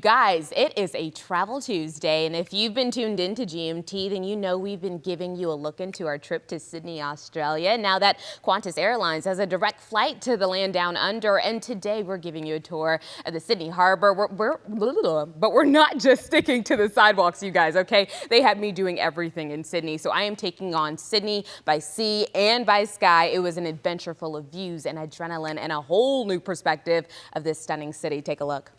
Guys, it is a Travel Tuesday, and if you've been tuned into GMT, then you know we've been giving you a look into our trip to Sydney, Australia. Now that Qantas Airlines has a direct flight to the land down under, and today we're giving you a tour of the Sydney Harbor. But we're not just sticking to the sidewalks, you guys, okay? They had me doing everything in Sydney, so I am taking on Sydney by sea and by sky. It was an adventure full of views and adrenaline and a whole new perspective of this stunning city. Take a look.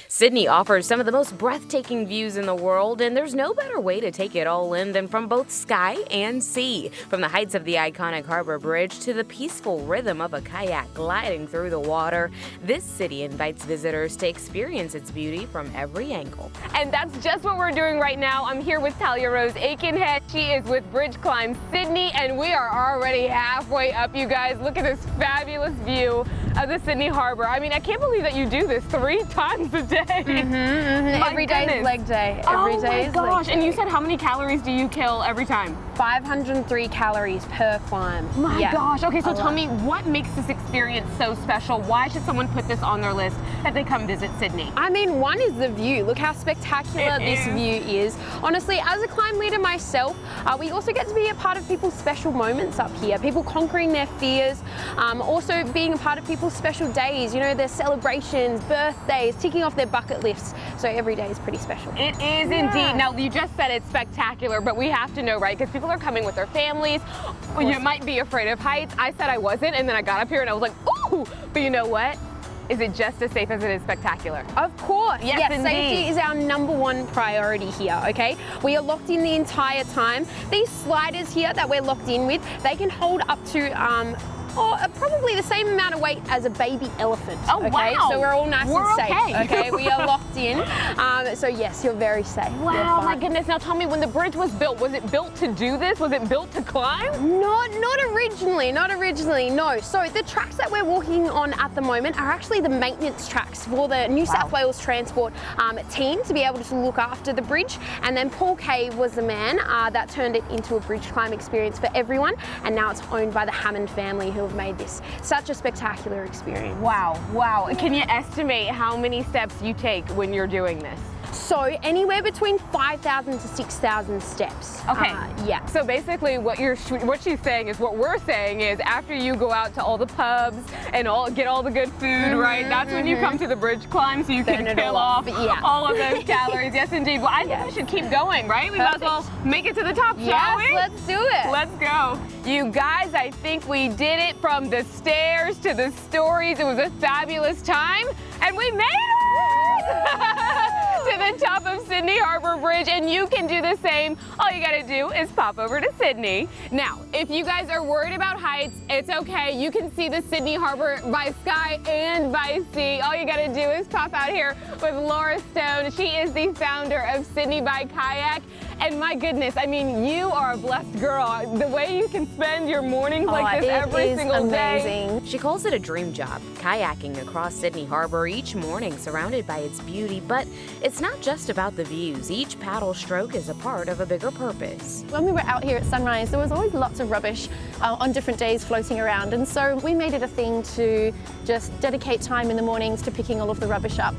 Sydney offers some of the most breathtaking views in the world, and there's no better way to take it all in than from both sky and sea. From the heights of the iconic Harbour Bridge to the peaceful rhythm of a kayak gliding through the water, this city invites visitors to experience its beauty from every angle. And that's just what we're doing right now. I'm here with Talia Rose Aikenhead. She is with Bridge Climb Sydney, and we are already halfway up, you guys. Look at this fabulous view of the Sydney Harbor. I mean, I can't believe that you do this 3 times a day. Every day is leg day. Every day is leg day. Oh my gosh. And you said how many calories do you kill every time? 503 calories per climb. My gosh. Okay, so tell me, what makes this experience so special? Why should someone put this on their list if they come visit Sydney? I mean, one is the view. Look how spectacular this view is. Honestly, as a climb leader myself, we also get to be a part of people's special moments up here. People conquering their fears, also being a part of people's special days, you know, their celebrations, birthdays, ticking off their bucket lists. So every day is pretty special. It is indeed. Now, you just said it's spectacular, but we have to know, right? Because people are coming with their families. You might be afraid of heights. I said I wasn't, and then I got up here and I was like, ooh! But you know what? Is it just as safe as it is spectacular? Of course. Yes, safety is our #1 priority here, okay? We are locked in the entire time. These sliders here that we're locked in with, they can hold up to probably the same amount of weight as a baby elephant. Oh, okay? wow. So we're all nice and safe. Okay. We are locked in. So yes, you're very safe. Wow, my goodness. Now tell me, when the bridge was it built to do this? Was it built to climb? Not originally, no. So the tracks that we're walking on at the moment are actually the maintenance tracks for the New South Wales Transport team to be able to look after the bridge. And then Paul Cave was the man that turned it into a bridge climb experience for everyone. And now it's owned by the Hammond family, who have made this such a spectacular experience. Wow. Can you estimate how many steps you take when you're doing this? So anywhere between 5,000 to 6,000 steps. Okay. Yeah. So basically what she's saying is what we're saying is, after you go out to all the pubs and get all the good food, right? That's when you come to the bridge climb, so you can kill off all of those calories. Yes, indeed. Well, I think we should keep going, right? We might as well make it to the top, shall we? Let's do it. Let's go. You guys, I think we did it, from the stairs to the stories. It was a fabulous time, and we made it! To the top of Sydney Harbor Bridge, and you can do the same. All you gotta do is pop over to Sydney. Now, if you guys are worried about heights, it's okay. You can see the Sydney Harbor by sky and by sea. All you gotta do is pop out here with Laura Stone. She is the founder of Sydney by Kayak. And my goodness, I mean, you are a blessed girl. The way you can spend your mornings like this every single day. She calls it a dream job, kayaking across Sydney Harbor each morning surrounded by its beauty. But it's not just about the views. Each paddle stroke is a part of a bigger purpose. When we were out here at sunrise, there was always lots of rubbish on different days floating around. And so we made it a thing to just dedicate time in the mornings to picking all of the rubbish up.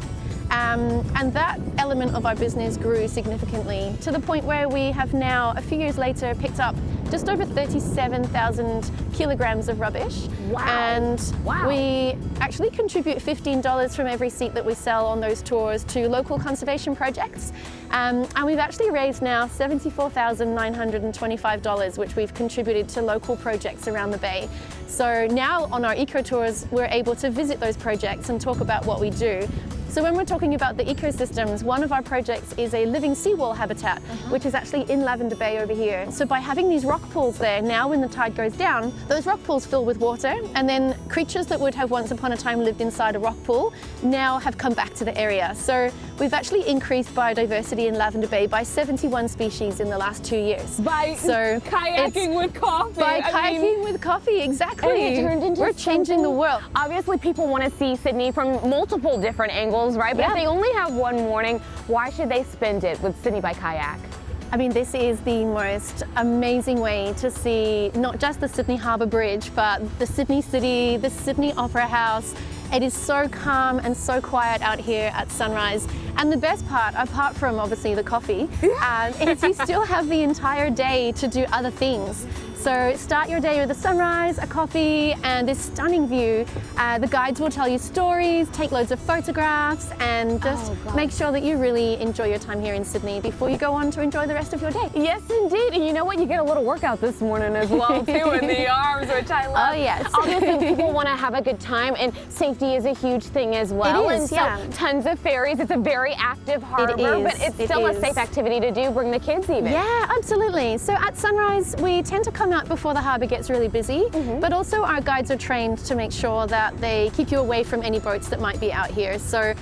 And that element of our business grew significantly, to the point where we have now, a few years later, picked up just over 37,000 kilograms of rubbish. Wow. And we actually contribute $15 from every seat that we sell on those tours to local conservation projects. And we've actually raised now $74,925, which we've contributed to local projects around the Bay. So now on our eco tours, we're able to visit those projects and talk about what we do. So when we're talking about the ecosystems, one of our projects is a living seawall habitat, which is actually in Lavender Bay over here. So by having these rock pools there, now when the tide goes down, those rock pools fill with water, and then creatures that would have once upon a time lived inside a rock pool now have come back to the area. So we've actually increased biodiversity in Lavender Bay by 71 species in the last 2 years. By kayaking with coffee. By kayaking with coffee, exactly. And it turned into We're changing the world. Obviously, people want to see Sydney from multiple different angles, right? But if they only have one morning, why should they spend it with Sydney by Kayak? I mean, this is the most amazing way to see not just the Sydney Harbour Bridge, but the Sydney City, the Sydney Opera House, It is so calm and so quiet out here at sunrise. And the best part, apart from obviously the coffee, is you still have the entire day to do other things. So start your day with a sunrise, a coffee, and this stunning view. The guides will tell you stories, take loads of photographs, and just make sure that you really enjoy your time here in Sydney before you go on to enjoy the rest of your day. Yes, indeed. And you know what? You get a little workout this morning as well, too, in the arms, which I love. Oh, yes. Obviously, people want to have a good time, and safety is a huge thing as well. It is, and so tons of ferries. It's a very active harbor, but it's still a safe activity to do. Bring the kids even. Yeah, absolutely. So at sunrise, we tend to come out before the harbour gets really busy, but also our guides are trained to make sure that they keep you away from any boats that might be out here. So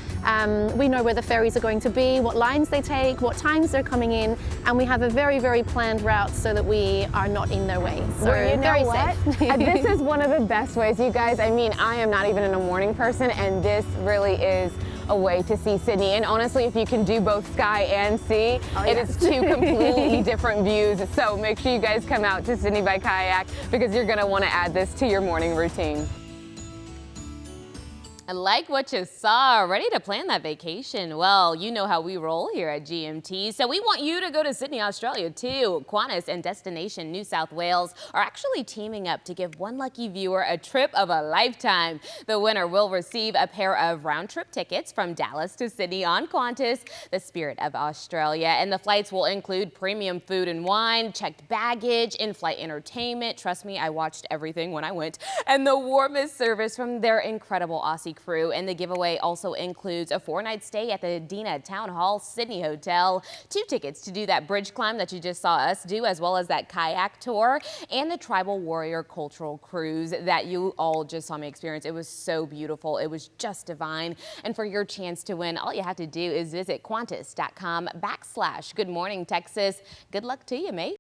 we know where the ferries are going to be, what lines they take, what times they're coming in, and we have a very, very planned route so that we are not in their way. So well, you know very what? safe. This is one of the best ways, you guys. I mean, I am not even a morning person, and this really is a way to see Sydney. And honestly, if you can do both sky and sea, it is two completely different views. So make sure you guys come out to Sydney by Kayak, because you're gonna wanna add this to your morning routine. I like what you saw. Ready to plan that vacation? Well, you know how we roll here at GMT, so we want you to go to Sydney, Australia too. Qantas and Destination New South Wales are actually teaming up to give one lucky viewer a trip of a lifetime. The winner will receive a pair of round-trip tickets from Dallas to Sydney on Qantas, the Spirit of Australia, and the flights will include premium food and wine, checked baggage, in-flight entertainment. Trust me, I watched everything when I went, and the warmest service from their incredible Aussie crew. And the giveaway also includes a 4-night stay at the Dina Town Hall Sydney Hotel, 2 tickets to do that bridge climb that you just saw us do, as well as that kayak tour, and the Tribal Warrior Cultural Cruise that you all just saw me experience. It was so beautiful. It was just divine. And for your chance to win, all you have to do is visit Qantas.com/Good Morning Texas. Good luck to you, mate.